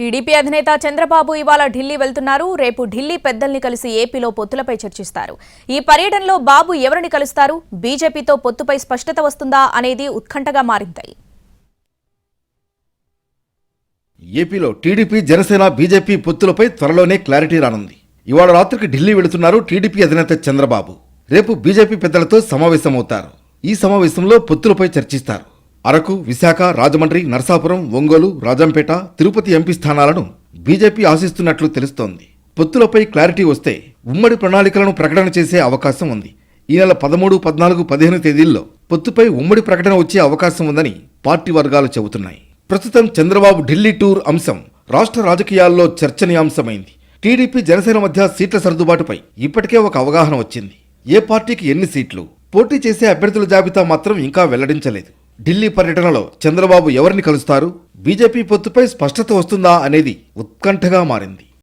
TDP అధినేత చంద్రబాబు ఇవాళ ఢిల్లీ వెళ్తున్నారు. రేపు ఢిల్లీ పెద్దల్ని కలిసి ఏపీలో పొత్తులపై చర్చిస్తారు. ఈ పర్యటనలో బాబు ఎవరిని కలుస్తారు, బీజేపీతో పొత్తుపై స్పష్టత వస్తుందా అనేది ఉత్కంఠగా మారింది. ఏపీలో టీడీపీ, జనసేన, బీజేపీ పొత్తులపై త్వరలోనే క్లారిటీ రానుంది. ఇవాళ రాత్రికి ఢిల్లీ వెళుతున్నారు టీడీపీ అధినేత చంద్రబాబు. రేపు బీజేపీ పెద్దలతో సమావేశమవుతారు. ఈ సమావేశంలో పొత్తులపై చర్చిస్తారు. అరకు, విశాఖ, రాజమండ్రి, నరసాపురం, ఒంగోలు, రాజంపేట, తిరుపతి ఎంపీ స్థానాలను బీజేపీ ఆశిస్తున్నట్లు తెలుస్తోంది. పొత్తులపై క్లారిటీ వస్తే ఉమ్మడి ప్రణాళికలను ప్రకటన చేసే అవకాశం ఉంది. ఈ నెల 13, 14, 15 తేదీల్లో పొత్తుపై ఉమ్మడి ప్రకటన వచ్చే అవకాశం ఉందని పార్టీ వర్గాలు చెబుతున్నాయి. ప్రస్తుతం చంద్రబాబు ఢిల్లీ టూర్ అంశం రాష్ట్ర రాజకీయాల్లో చర్చనీయాంశమైంది. టీడీపీ, జనసేన మధ్య సీట్ల సర్దుబాటుపై ఇప్పటికే ఒక అవగాహన వచ్చింది. ఏ పార్టీకి ఎన్ని సీట్లు, పోటీ చేసే అభ్యర్థుల జాబితా మాత్రం ఇంకా వెల్లడించలేదు. ఢిల్లీ పర్యటనలో చంద్రబాబు ఎవరిని కలుస్తారు, బీజేపీ పొత్తుపై స్పష్టత వస్తుందా అనేది ఉత్కంఠగా మారింది.